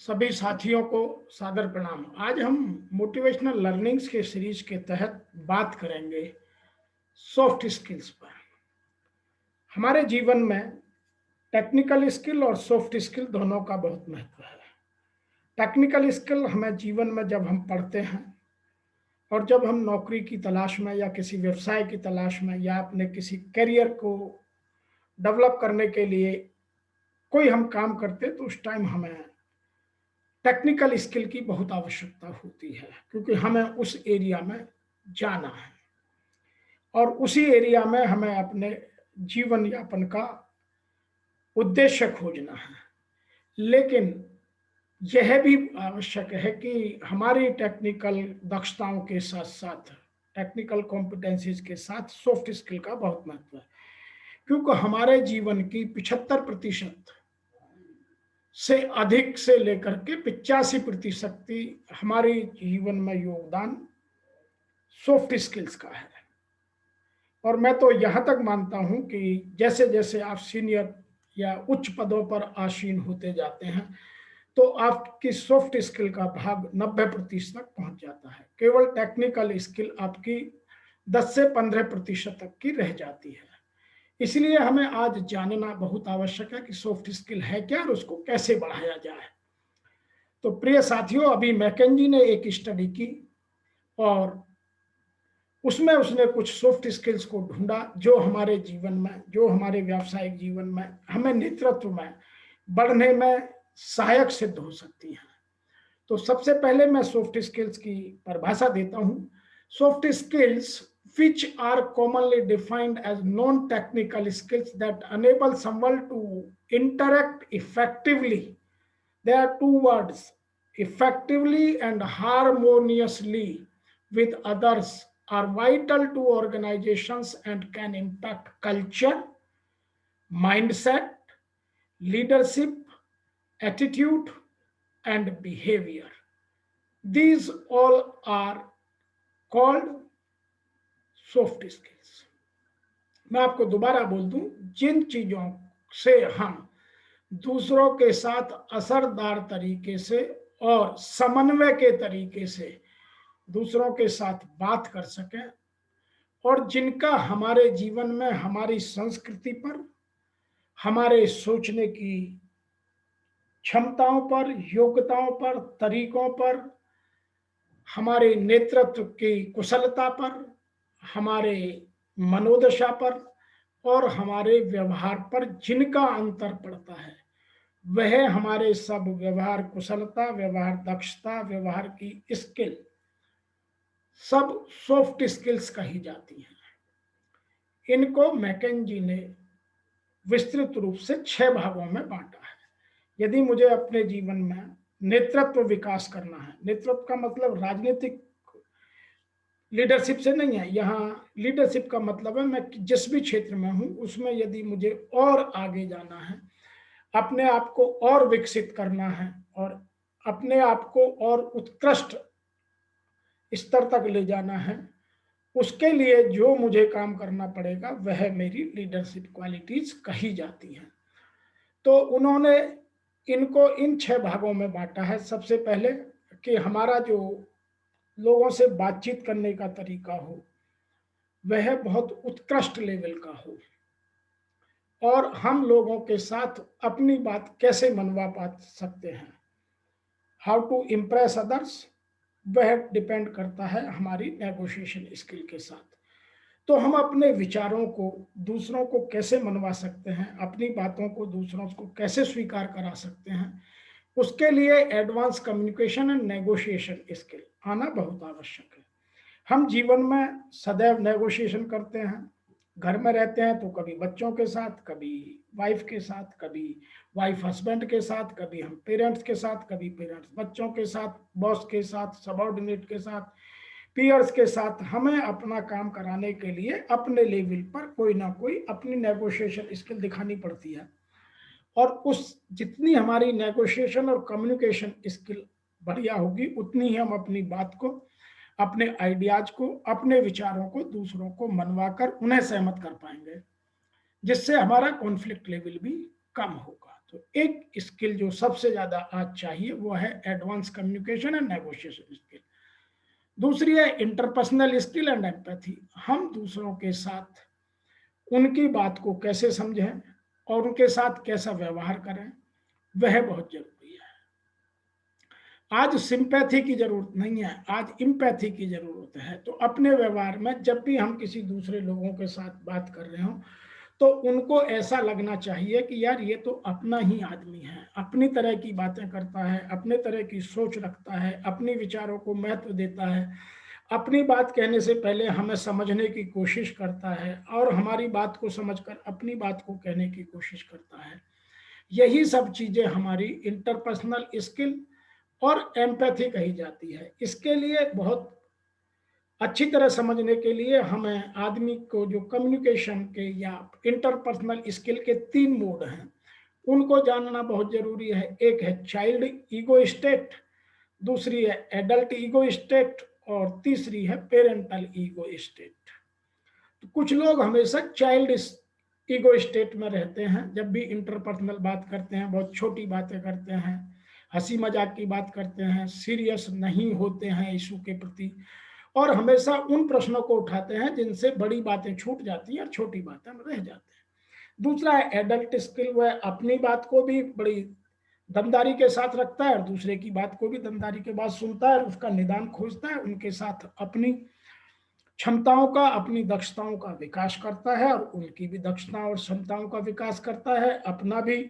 सभी साथियों को सादर प्रणाम। आज हम मोटिवेशनल लर्निंग्स के सीरीज के तहत बात करेंगे सॉफ्ट स्किल्स पर। हमारे जीवन में टेक्निकल स्किल और सॉफ्ट स्किल दोनों का बहुत महत्व है। टेक्निकल स्किल हमें जीवन में जब हम पढ़ते हैं और जब हम नौकरी की तलाश में या किसी व्यवसाय की तलाश में या अपने किसी करियर को डेवलप करने के लिए कोई हम काम करते तो उस टाइम हमें टेक्निकल स्किल की बहुत आवश्यकता होती है, क्योंकि हमें उस एरिया में जाना है और उसी एरिया में हमें अपने जीवन यापन का उद्देश्य खोजना है। लेकिन यह भी आवश्यक है कि हमारी टेक्निकल दक्षताओं के साथ साथ टेक्निकल कॉम्पिटेंसीज के साथ सॉफ्ट स्किल का बहुत महत्व है, क्योंकि हमारे जीवन की 75% से अधिक से लेकर के 85% की हमारे जीवन में योगदान सॉफ्ट स्किल्स का है। और मैं तो यहाँ तक मानता हूँ कि जैसे जैसे आप सीनियर या उच्च पदों पर आसीन होते जाते हैं तो आपकी सॉफ्ट स्किल का भाग 90% तक पहुँच जाता है। केवल टेक्निकल स्किल आपकी 10 से 15% तक की रह जाती है। इसलिए हमें आज जानना बहुत आवश्यक है कि सॉफ्ट स्किल है क्या और उसको कैसे बढ़ाया जाए। तो प्रिय साथियों, अभी मैकेंजी ने एक स्टडी की और उसमें उसने कुछ सॉफ्ट स्किल्स को ढूंढा जो हमारे जीवन में, जो हमारे व्यावसायिक जीवन में, हमें नेतृत्व में बढ़ने में सहायक सिद्ध हो सकती हैं। तो सबसे पहले मैं सॉफ्ट स्किल्स की परिभाषा देता हूं। Soft skills which are commonly defined as non-technical skills that enable someone to interact effectively. There are two words, effectively and harmoniously with others, are vital to organizations and can impact culture, mindset, leadership, attitude, and behavior. These all are called soft skills. मैं आपको दोबारा बोल दूं, जिन चीजों से हम दूसरों के साथ असरदार तरीके से और समन्वय के तरीके से दूसरों के साथ बात कर सकें और जिनका हमारे जीवन में हमारी संस्कृति पर, हमारे सोचने की क्षमताओं पर, योग्यताओं पर, तरीकों पर, हमारे नेतृत्व की कुशलता पर, हमारे मनोदशा पर और हमारे व्यवहार पर जिनका अंतर पड़ता है, वह हमारे सब व्यवहार कुशलता, व्यवहार दक्षता, व्यवहार की स्किल सब सॉफ्ट स्किल्स कही जाती हैं। इनको मैकेंजी ने विस्तृत रूप से 6 भागों में बांटा है। यदि मुझे अपने जीवन में नेतृत्व विकास करना है, नेतृत्व का मतलब राजनीतिक लीडरशिप से नहीं है, यहाँ लीडरशिप का मतलब है मैं जिस भी क्षेत्र में हूँ उसमें यदि मुझे और आगे जाना है, अपने आप को और विकसित करना है और अपने आप को और उत्कृष्ट स्तर तक ले जाना है, उसके लिए जो मुझे काम करना पड़ेगा वह मेरी लीडरशिप क्वालिटीज कही जाती हैं। तो उन्होंने इनको इन 6 भागों में बांटा है। सबसे पहले कि हमारा जो लोगों से बातचीत करने का तरीका हो वह बहुत उत्कृष्ट लेवल का हो और हम लोगों के साथ अपनी बात कैसे मनवा पा सकते हैं, हाउ टू इम्प्रेस अदर्स, वह डिपेंड करता है हमारी नेगोशिएशन स्किल के साथ। तो हम अपने विचारों को दूसरों को कैसे मनवा सकते हैं, अपनी बातों को दूसरों को कैसे स्वीकार करा सकते हैं, उसके लिए advance communication and negotiation skill आना बहुत आवश्यक है। हम जीवन में सदैव नेगोशिएशन करते हैं, घर में रहते हैं तो कभी बच्चों के साथ, कभी वाइफ के साथ, कभी वाइफ हस्बैंड के साथ, कभी हम पेरेंट्स के साथ, कभी पेरेंट्स बच्चों के साथ, बॉस के साथ, सबऑर्डिनेट के साथ, पीयर्स के साथ। हमें अपना काम कराने के लिए अपने लेवल पर कोई ना कोई अपनी नेगोशिएशन स्किल दिखानी पड़ती है और उस जितनी हमारी नेगोशिएशन और कम्युनिकेशन स्किल बढ़िया होगी उतनी ही हम अपनी बात को, अपने आइडियाज को, अपने विचारों को दूसरों को मनवाकर उन्हें सहमत कर पाएंगे, जिससे हमारा कॉन्फ्लिक्ट लेवल भी कम होगा। तो तो एक स्किल जो सबसे ज्यादा आज चाहिए वो है advance communication and negotiation skill. दूसरी है इंटरपर्सनल स्किल एंड एम्पैथी। हम दूसरों के साथ उनकी बात को कैसे समझें और उनके साथ कैसा व्यवहार करें, वह बहुत जरूरी है। आज सिंपैथी की जरूरत नहीं है, आज इम्पैथी की जरूरत है। तो अपने व्यवहार में जब भी हम किसी दूसरे लोगों के साथ बात कर रहे हो तो उनको ऐसा लगना चाहिए कि यार ये तो अपना ही आदमी है, अपनी तरह की बातें करता है, अपने तरह की सोच रखता है, अपने विचारों को महत्व देता है, अपनी बात कहने से पहले हमें समझने की कोशिश करता है और हमारी बात को समझकर अपनी बात को कहने की कोशिश करता है। यही सब चीजें हमारी इंटरपर्सनल स्किल और एम्पैथी कही जाती है। इसके लिए बहुत अच्छी तरह समझने के लिए हमें आदमी को जो कम्युनिकेशन के या इंटरपर्सनल स्किल के 3 मोड हैं उनको जानना बहुत जरूरी है। एक है चाइल्ड ईगो स्टेट, दूसरी है एडल्ट ईगो स्टेट और तीसरी है पेरेंटल ईगो स्टेट। तो कुछ लोग हमेशा चाइल्ड ईगो स्टेट में रहते हैं, जब भी इंटरपर्सनल बात करते हैं बहुत छोटी बातें करते हैं, हंसी मजाक की बात करते हैं, सीरियस नहीं होते हैं इशू के प्रति और हमेशा उन प्रश्नों को उठाते हैं जिनसे बड़ी बातें छूट जाती हैं और छोटी बातें रह जाते हैं। दूसरा है एडल्ट स्किल, वह अपनी बात को भी बड़ी दमदारी के साथ रखता है और दूसरे की बात को भी दमदारी के बाद सुनता है, उसका निदान खोजता है, उनके साथ अपनी क्षमताओं का, अपनी दक्षताओं का विकास करता है और उनकी भी दक्षताओं और क्षमताओं का विकास करता है, अपना भी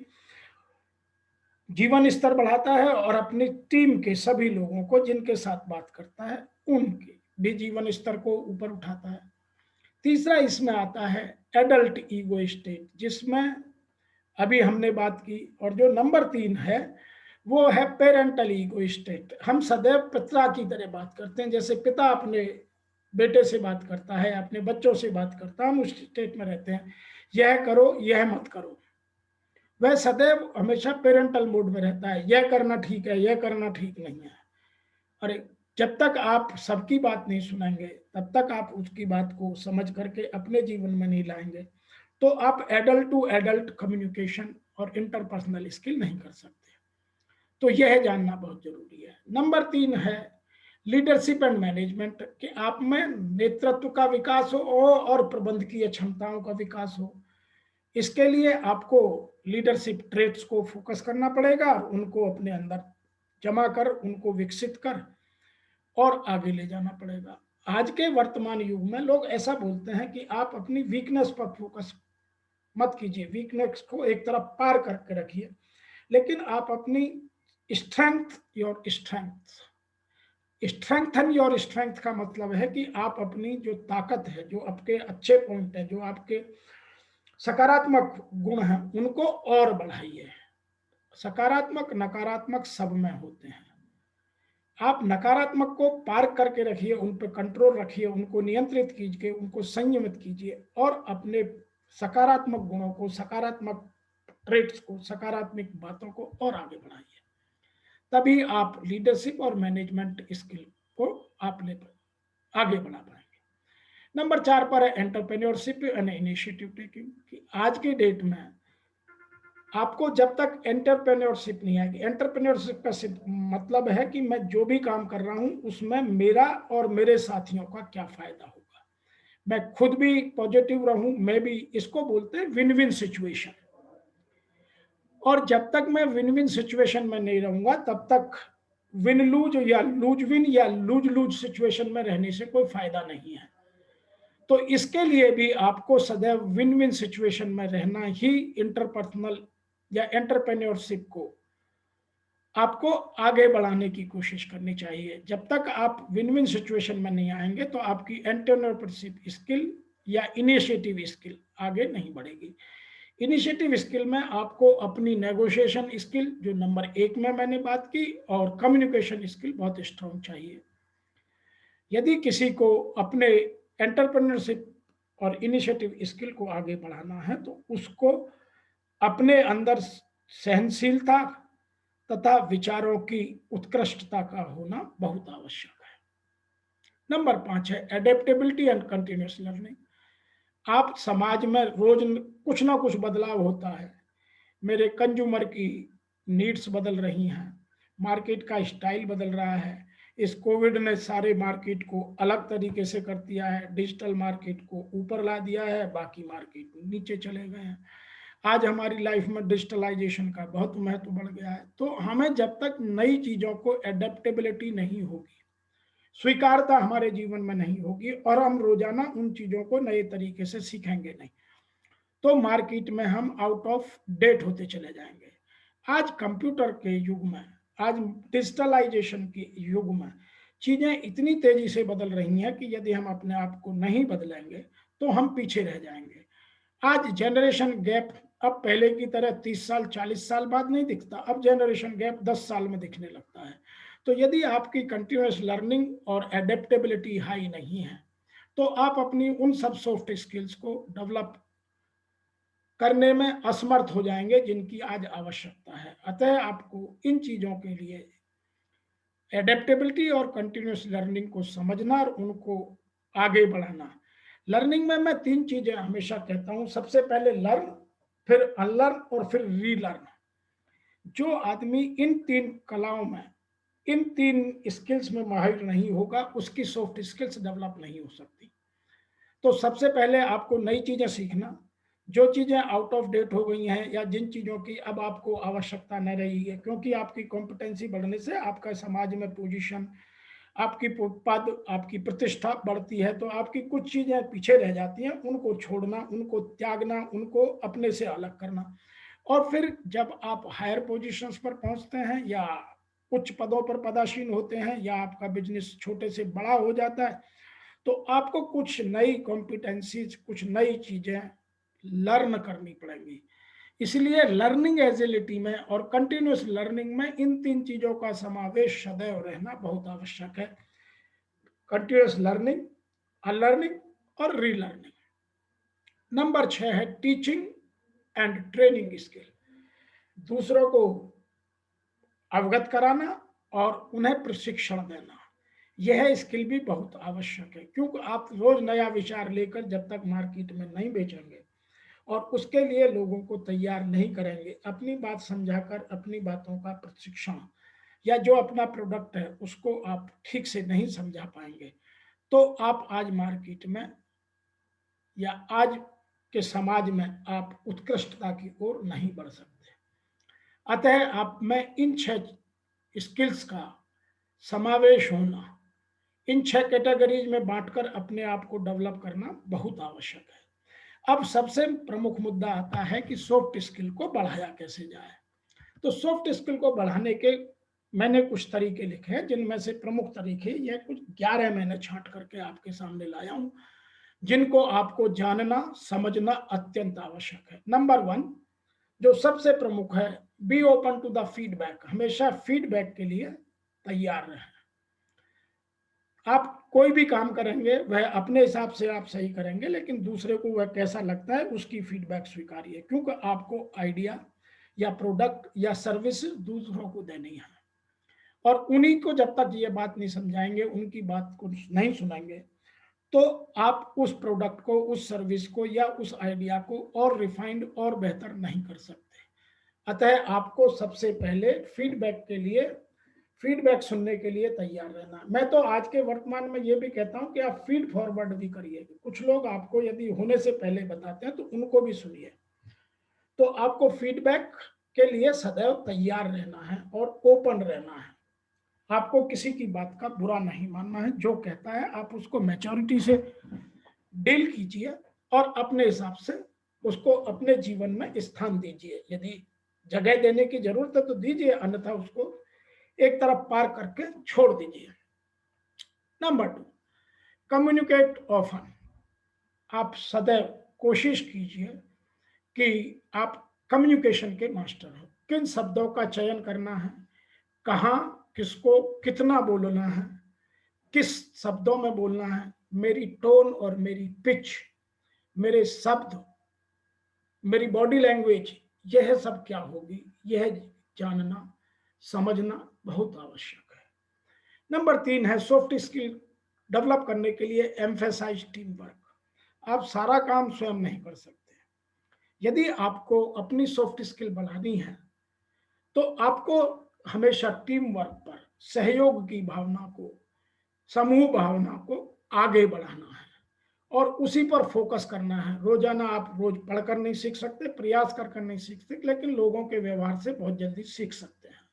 जीवन स्तर बढ़ाता है और अपनी टीम के सभी लोगों को जिनके साथ बात करता है उनके भी जीवन स्तर को ऊपर उठाता है। तीसरा इसमें आता है एडल्ट ईगो स्टेट, जिसमें अभी हमने बात की। और जो नंबर 3 है वो है पेरेंटल ईगो स्टेट। हम सदैव पिता की तरह बात करते हैं, जैसे पिता अपने बेटे से बात करता है, अपने बच्चों से बात करता है, हम उस स्टेट में रहते हैं, यह करो यह मत करो। वह सदैव हमेशा पेरेंटल मोड में रहता है, यह करना ठीक है, यह करना ठीक नहीं है। अरे जब तक आप सबकी बात नहीं सुनेंगे तब तक आप उसकी बात को समझ करके अपने जीवन में नहीं लाएंगे तो आप एडल्ट टू एडल्ट कम्युनिकेशन और इंटरपर्सनल स्किल नहीं कर सकते। तो यह जानना बहुत जरूरी है। नंबर 3 है लीडरशिप एंड मैनेजमेंट, कि आप में नेतृत्व का विकास हो और प्रबंधकीय क्षमताओं का विकास हो। इसके लिए आपको लीडरशिप ट्रेट्स को फोकस करना पड़ेगा, उनको अपने अंदर जमा कर उनको विकसित कर और आगे ले जाना पड़ेगा। आज के वर्तमान युग में लोग ऐसा बोलते हैं कि आप अपनी वीकनेस पर फोकस मत कीजिए, वीकनेस को एक तरफ पार करके रखिए, लेकिन आप अपनी strength your strength, strengthen your strength का मतलब है कि आप अपनी जो ताकत है, जो आपके अच्छे पॉइंट है, जो आपके सकारात्मक गुण हैं उनको और बढ़ाइए। सकारात्मक नकारात्मक सब में होते हैं। आप नकारात्मक को पार करके रखिए, उन पर कंट्रोल रखिए, उनको नियंत्रित कीजिए, उनको संयमित कीजिए और अपने सकारात्मक गुणों को, सकारात्मक ट्रेट्स को, सकारात्मक बातों को और आगे बढ़ाइए। तभी आप लीडरशिप और मैनेजमेंट स्किल को आप आगे बढ़ा पाएंगे। नंबर 4 पर है एंटरप्रेन्योरशिप एंड इनिशिएटिव टेकिंग, कि आज की डेट में आपको जब तक एंटरप्रेन्योरशिप नहीं आएगी, एंटरप्रेन्योरशिप का मतलब है कि मैं जो भी काम कर रहा हूं उसमें मेरा और मेरे साथियों का क्या फायदा होगा, मैं खुद भी पॉजिटिव रहूं, मैं भी, इसको बोलते हैं विन विन सिचुएशन। और जब तक मैं विन विन सिचुएशन में नहीं रहूंगा तब तक विन लूज या लूज विन या लूज लूज सिचुएशन में रहने से कोई फायदा नहीं है। तो इसके लिए भी आपको सदैव विन विन सिचुएशन में रहना ही इंटरपर्सनल या एंटरप्रेन्योरशिप को आपको आगे बढ़ाने की कोशिश करनी चाहिए। जब तक आप विन विन सिचुएशन में नहीं आएंगे तो आपकी एंटरप्रेन्योरशिप स्किल या इनिशिएटिव स्किल आगे नहीं बढ़ेगी। इनिशिएटिव स्किल में आपको अपनी नेगोशिएशन स्किल, जो नंबर 1 में मैंने बात की, और कम्युनिकेशन स्किल बहुत स्ट्रांग चाहिए। यदि किसी को अपने एंटरप्रेन्योरशिप और इनिशिएटिव स्किल को आगे बढ़ाना है तो उसको अपने अंदर सहनशीलता तथा विचारों की उत्कृष्टता का होना बहुत आवश्यक है। नंबर 5 है एडेप्टेबिलिटी एंड कंटिन्यूअस लर्निंग। आप समाज में रोज कुछ ना कुछ बदलाव होता है, मेरे कंज्यूमर की नीड्स बदल रही हैं, मार्केट का स्टाइल बदल रहा है। इस कोविड ने सारे मार्केट को अलग तरीके से कर दिया है, डिजिटल मार्केट को ऊपर ला दिया है, बाकी मार्केट नीचे चले गए हैं। आज हमारी लाइफ में डिजिटलाइजेशन का बहुत महत्व बढ़ गया है। तो हमें जब तक नई चीज़ों को एडेप्टेबिलिटी नहीं होगी, स्वीकारता हमारे जीवन में नहीं होगी और हम रोजाना उन चीज़ों को नए तरीके से सीखेंगे नहीं, तो मार्केट में हम आउट ऑफ डेट होते चले जाएंगे। आज कंप्यूटर के युग में, आज डिजिटलाइजेशन के युग में चीजें इतनी तेजी से बदल रही हैं कि यदि हम अपने आप को नहीं बदलेंगे तो हम पीछे रह जाएंगे। आज जनरेशन गैप अब पहले की तरह 30 साल 40 साल बाद नहीं दिखता, अब जनरेशन गैप 10 साल में दिखने लगता है। तो यदि आपकी कंटिन्यूस लर्निंग और एडेप्टेबिलिटी हाई नहीं है तो आप अपनी उन सब सॉफ्ट स्किल्स को डेवलप करने में असमर्थ हो जाएंगे जिनकी आज आवश्यकता है। अतः आपको इन चीजों के लिए एडेप्टेबिलिटी और कंटिन्यूस लर्निंग को समझना और उनको आगे बढ़ाना। लर्निंग में मैं 3 चीजें हमेशा कहता हूं। सबसे पहले लर्न, फिर अनलर्न और फिर रीलर्न। जो आदमी इन 3 कलाओं में, इन 3 स्किल्स में माहिर नहीं होगा, उसकी सॉफ्ट स्किल्स डेवलप नहीं हो सकती। तो सबसे पहले आपको नई चीजें सीखना, जो चीजें आउट ऑफ डेट हो गई हैं या जिन चीजों की अब आपको आवश्यकता न रही है, क्योंकि आपकी कॉम्पिटेंसी बढ़ने से आपका समाज में पोजीशन, आपकी पद, आपकी प्रतिष्ठा बढ़ती है, तो आपकी कुछ चीजें पीछे रह जाती हैं, उनको छोड़ना, उनको त्यागना, उनको अपने से अलग करना। और फिर जब आप हायर पोजीशंस पर पहुंचते हैं या उच्च पदों पर पदासीन होते हैं या आपका बिजनेस छोटे से बड़ा हो जाता है, तो आपको कुछ नई कॉम्पिटेंसीज, कुछ नई चीजें लर्न करनी पड़ेंगी। इसलिए लर्निंग एजिलिटी में और कंटिन्यूस लर्निंग में इन 3 चीजों का समावेश सदैव रहना बहुत आवश्यक है। कंटिन्यूस लर्निंग, अनलर्निंग और रीलर्निंग। नंबर 6 है टीचिंग एंड ट्रेनिंग स्किल। दूसरों को अवगत कराना और उन्हें प्रशिक्षण देना, यह स्किल भी बहुत आवश्यक है, क्योंकि आप रोज नया विचार लेकर जब तक मार्केट में नहीं बेचेंगे और उसके लिए लोगों को तैयार नहीं करेंगे, अपनी बात समझाकर अपनी बातों का प्रशिक्षण, या जो अपना प्रोडक्ट है उसको आप ठीक से नहीं समझा पाएंगे, तो आप आज मार्केट में या आज के समाज में आप उत्कृष्टता की ओर नहीं बढ़ सकते। अतः आप में इन 6 स्किल्स का समावेश होना, इन 6 कैटेगरीज में बांटकर अपने आप को डेवलप करना बहुत आवश्यक है। अब सबसे प्रमुख मुद्दा आता है कि सॉफ्ट स्किल को बढ़ाया कैसे जाए। तो सॉफ्ट स्किल को बढ़ाने के मैंने कुछ तरीके लिखे हैं, जिनमें से प्रमुख तरीके ये कुछ 11 मैंने छांट करके आपके सामने लाया हूं, जिनको आपको जानना समझना अत्यंत आवश्यक है। नंबर 1 जो सबसे प्रमुख है, be open to the feedback. हमेशा फीडबैक के लिए तैयार रहें। आप कोई भी काम करेंगे वह अपने हिसाब से आप सही करेंगे, लेकिन दूसरे को वह कैसा लगता है उसकी फीडबैक स्वीकारिए, क्योंकि आपको आइडिया या प्रोडक्ट या सर्विस दूसरों को देनी है और उन्हीं को जब तक ये बात नहीं समझाएंगे, उनकी बात को नहीं सुनेंगे, तो आप उस प्रोडक्ट को, उस सर्विस को या उस आइडिया को और रिफाइंड और बेहतर नहीं कर सकते। अतः आपको सबसे पहले फीडबैक के लिए, फीडबैक सुनने के लिए तैयार रहना। मैं तो आज के वर्तमान में ये भी कहता हूं कि आप फीड फॉरवर्ड भी करिए। कुछ लोग आपको यदि होने से पहले बताते हैं तो उनको भी सुनिए। तो आपको फीडबैक के लिए सदैव तैयार रहना है और ओपन रहना है। आपको किसी की बात का बुरा नहीं मानना है, जो कहता है आप उसको मैच्योरिटी से डील कीजिए और अपने हिसाब से उसको अपने जीवन में स्थान दीजिए। यदि जगह देने की जरूरत है तो दीजिए, अन्यथा उसको एक तरफ पार करके छोड़ दीजिए। Number 2, communicate often. आप सदैव कोशिश कीजिए कि आप कम्युनिकेशन के मास्टर हो। किन शब्दों का चयन करना है, कहाँ, किसको, कितना बोलना है, किस शब्दों में बोलना है, मेरी टोन और मेरी पिच, मेरे शब्द, मेरी बॉडी लैंग्वेज, यह सब क्या होगी, यह जानना समझना बहुत आवश्यक है। नंबर 3 है सॉफ्ट स्किल डेवलप करने के लिए एम्फेसाइज टीम वर्क। आप सारा काम स्वयं नहीं कर सकते, यदि आपको अपनी सॉफ्ट स्किल बढ़ानी है तो आपको हमेशा टीम वर्क पर, सहयोग की भावना को, समूह भावना को आगे बढ़ाना है और उसी पर फोकस करना है। रोजाना आप रोज पढ़कर नहीं सीख सकते, प्रयास कर नहीं सीख सकते, लेकिन लोगों के व्यवहार से बहुत जल्दी सीख सकते हैं।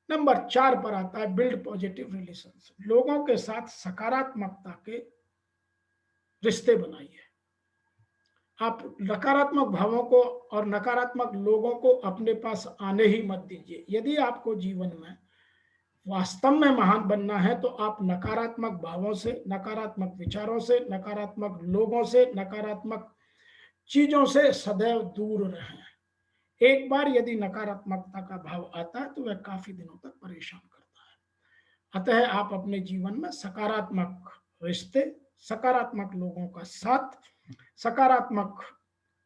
नंबर 4 पर आता है बिल्ड पॉजिटिव रिलेशंस। लोगों के साथ सकारात्मकता के रिश्ते बनाइए। आप नकारात्मक भावों को और नकारात्मक लोगों को अपने पास आने ही मत दीजिए। यदि आपको जीवन में वास्तव में महान बनना है तो आप नकारात्मक भावों से, नकारात्मक विचारों से, नकारात्मक लोगों से, नकारात्मक चीजों से सदैव दूर रहें। एक बार यदि नकारात्मकता का भाव आता है तो वह काफी दिनों तक परेशान करता है। अतः आप अपने जीवन में सकारात्मक रिश्ते, सकारात्मक लोगों का साथ, सकारात्मक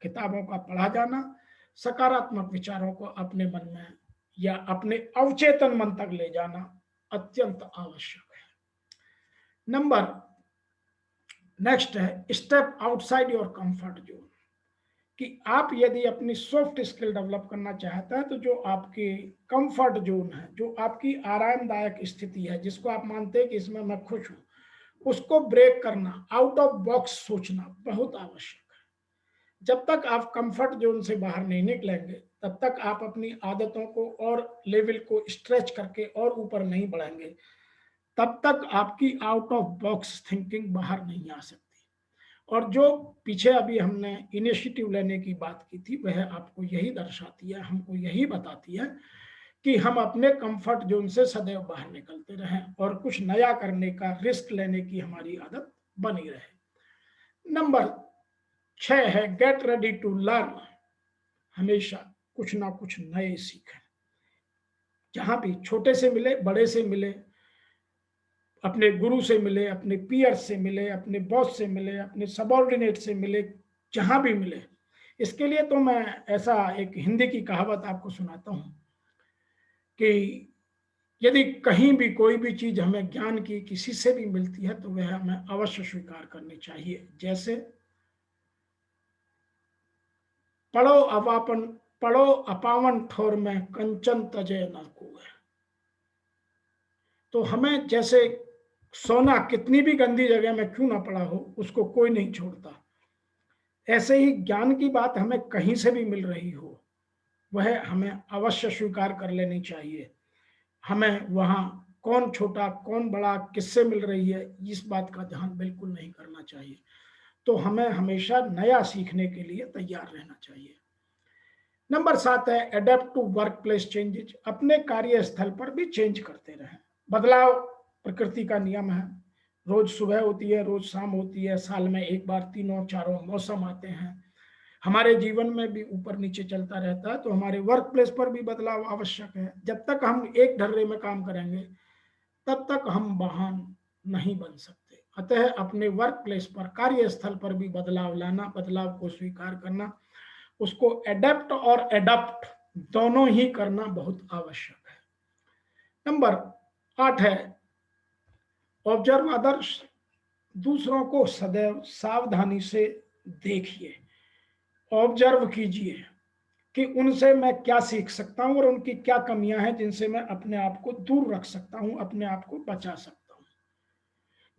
किताबों का पढ़ा जाना, सकारात्मक विचारों को अपने मन में या अपने अवचेतन मन तक ले जाना अत्यंत आवश्यक है। नंबर नेक्स्ट है step outside your comfort zone. कि आप यदि अपनी सॉफ्ट स्किल डेवलप करना चाहते हैं तो जो आपकी कंफर्ट जोन है, जो आपकी आरामदायक स्थिति है, जिसको आप मानते हैं कि इसमें मैं खुश हूं, उसको ब्रेक करना, आउट ऑफ बॉक्स सोचना बहुत आवश्यक है। जब तक आप कंफर्ट जोन से बाहर नहीं निकलेंगे तब तक आप अपनी आदतों को और लेवल को स्ट्रेच करके और ऊपर नहीं बढ़ेंगे, तब तक आपकी आउट ऑफ बॉक्स थिंकिंग बाहर नहीं आ सकती। और जो पीछे अभी हमने इनिशिएटिव लेने की बात की थी वह आपको यही दर्शाती है, हमको यही बताती है कि हम अपने कंफर्ट जोन से सदैव बाहर निकलते रहें और कुछ नया करने का, रिस्क लेने की हमारी आदत बनी रहे। नंबर 6 है गेट रेडी टू लर्न। हमेशा कुछ ना कुछ नए सीखें। जहां भी छोटे से मिले, बड़े से मिले, अपने गुरु से मिले, अपने पीयर से मिले, अपने बॉस से मिले, अपने सबॉर्डिनेट से मिले, जहां भी मिले। इसके लिए तो मैं ऐसा एक हिंदी की कहावत आपको सुनाता हूं कि यदि कहीं भी कोई भी चीज हमें ज्ञान की किसी से भी मिलती है तो वह हमें अवश्य स्वीकार करनी चाहिए। जैसे पढ़ो अपावन, पढ़ो अपावन ठोर में कंचन तजे न कोय। तो हमें जैसे सोना कितनी भी गंदी जगह में क्यों ना पड़ा हो उसको कोई नहीं छोड़ता, ऐसे ही ज्ञान की बात हमें कहीं से भी मिल रही हो वह हमें अवश्य स्वीकार कर लेनी चाहिए। हमें वहां कौन छोटा कौन बड़ा किससे मिल रही है इस बात का ध्यान बिल्कुल नहीं करना चाहिए। तो हमें हमेशा नया सीखने के लिए तैयार रहना चाहिए। नंबर 7 है adapt to work place changes. अपने कार्यस्थल पर भी चेंज करते रहें। बदलाव प्रकृति का नियम है। रोज सुबह होती है, रोज शाम होती है, साल में एक बार तीनों चारों मौसम आते हैं। हमारे जीवन में भी ऊपर नीचे चलता रहता है, तो हमारे वर्क प्लेस पर भी बदलाव आवश्यक है। जब तक हम एक ढर्रे में काम करेंगे तब तक हम महान नहीं बन सकते। अतः अपने वर्क प्लेस पर, कार्यस्थल पर भी बदलाव लाना, बदलाव को स्वीकार करना, उसको एडेप्ट और एडप्ट दोनों ही करना बहुत आवश्यक है। नंबर 8 है ऑब्जर्व अदर्स। दूसरों को सदैव सावधानी से देखिए, ऑब्जर्व कीजिए कि उनसे मैं क्या सीख सकता हूं और उनकी क्या कमियां हैं जिनसे मैं अपने आप को दूर रख सकता हूं, अपने आप को बचा सकता हूं।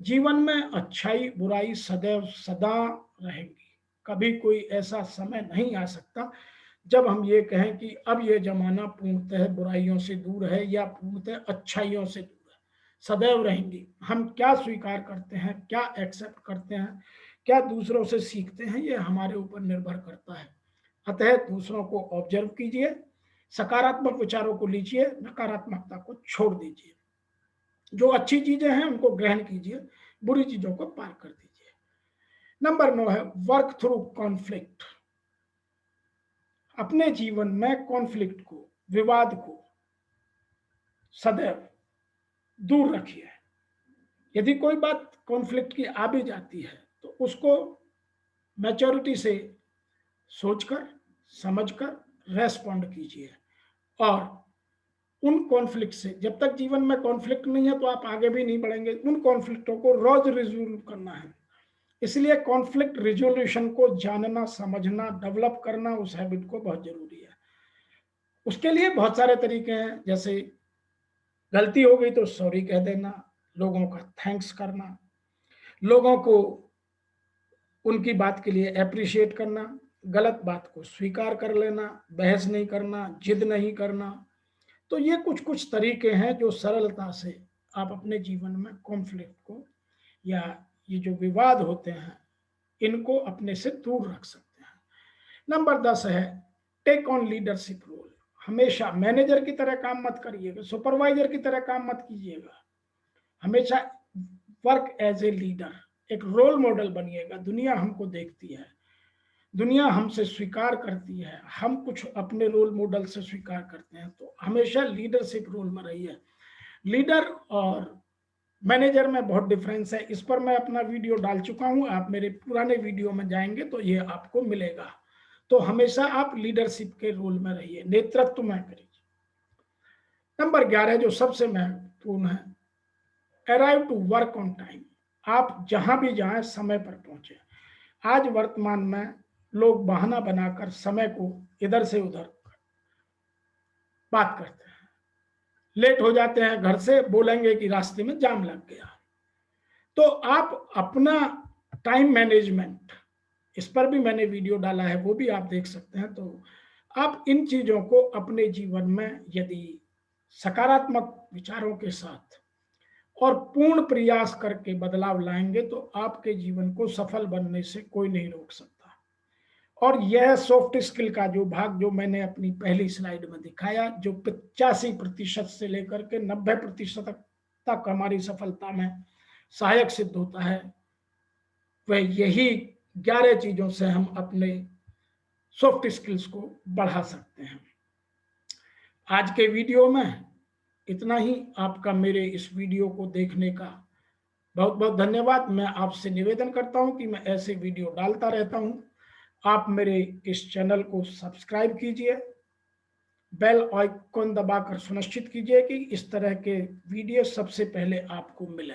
जीवन में अच्छाई बुराई सदैव सदा रहेंगी। कभी कोई ऐसा समय नहीं आ सकता जब हम ये कहें कि अब ये जमाना पूर्णतः बुराइयों से दूर है या पूर्णतः अच्छाइयों से दूर है। सदैव रहेंगी। हम क्या स्वीकार करते हैं, क्या एक्सेप्ट करते हैं, क्या दूसरों से सीखते हैं, ये हमारे ऊपर निर्भर करता है। अतः दूसरों को ऑब्जर्व कीजिए, सकारात्मक विचारों को लीजिए, नकारात्मकता को छोड़ दीजिए। जो अच्छी चीजें हैं उनको ग्रहण कीजिए, बुरी चीजों को पार कर दीजिए। नंबर 9 है वर्क थ्रू कॉन्फ्लिक्ट। अपने जीवन में कॉन्फ्लिक्ट को, विवाद को सदैव दूर रखिए। यदि कोई बात कॉन्फ्लिक्ट की आ भी जाती है तो उसको मैच्योरिटी से सोचकर, समझकर रेस्पॉन्ड कीजिए। और उन कॉन्फ्लिक्ट से, जब तक जीवन में कॉन्फ्लिक्ट नहीं है तो आप आगे भी नहीं बढ़ेंगे। उन कॉन्फ्लिक्टों को रोज रिजोल्व करना है, इसलिए कॉन्फ्लिक्ट रिजोल्यूशन को जानना, समझना, डेवलप करना उस हैबिट को बहुत जरूरी है। उसके लिए बहुत सारे तरीके हैं, जैसे गलती हो गई तो सॉरी कह देना, लोगों का थैंक्स करना, लोगों को उनकी बात के लिए अप्रिशिएट करना, गलत बात को स्वीकार कर लेना, बहस नहीं करना, जिद नहीं करना। तो ये कुछ कुछ तरीके हैं जो सरलता से आप अपने जीवन में कॉन्फ्लिक्ट को या ये जो विवाद होते हैं इनको अपने से दूर रख सकते हैं। नंबर 10 है टेक ऑन लीडरशिप रोल। हमेशा मैनेजर की तरह काम मत करिएगा, सुपरवाइजर की तरह काम मत कीजिएगा, हमेशा वर्क एज ए लीडर, एक रोल मॉडल बनिएगा। दुनिया हमको देखती है, दुनिया हमसे स्वीकार करती है, हम कुछ अपने रोल मॉडल से स्वीकार करते हैं, तो हमेशा लीडरशिप रोल में रहिए। लीडर और मैनेजर में बहुत डिफरेंस है, इस पर मैं अपना वीडियो डाल चुका हूं, आप मेरे पुराने वीडियो में जाएंगे तो ये आपको मिलेगा। तो हमेशा आप लीडरशिप के रोल में रहिए, नेतृत्व में करिए। नंबर 11 जो सबसे महत्वपूर्ण है, arrive to work on time. आप जहां भी जाएं समय पर पहुंचे। आज वर्तमान में लोग बहाना बनाकर समय को इधर से उधर बात करते हैं, लेट हो जाते हैं घर से, बोलेंगे कि रास्ते में जाम लग गया। तो आप अपना टाइम मैनेजमेंट, इस पर भी मैंने वीडियो डाला है, वो भी आप देख सकते हैं। तो आप इन चीजों को अपने जीवन में यदि सकारात्मक विचारों के साथ और पूर्ण प्रयास करके बदलाव लाएंगे तो आपके जीवन को सफल बनने से कोई नहीं रोक सकता। और यह सॉफ्ट स्किल का जो भाग जो मैंने अपनी पहली स्लाइड में दिखाया, जो 85% से लेकर के 90% तक हमारी सफलता में सहायक सिद्ध होता है, वह यही 11 चीजों से हम अपने सॉफ्ट स्किल्स को बढ़ा सकते हैं। आज के वीडियो में इतना ही। आपका मेरे इस वीडियो को देखने का बहुत बहुत धन्यवाद। मैं आपसे निवेदन करता हूं कि मैं ऐसे वीडियो डालता रहता हूं। आप मेरे इस चैनल को सब्सक्राइब कीजिए, बेल आइकन दबाकर सुनिश्चित कीजिए कि इस तरह के वीडियो सबसे पहले आपको मिले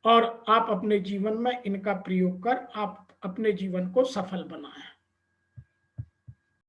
और आप अपने जीवन में इनका प्रयोग कर आप अपने जीवन को सफल बनाएं।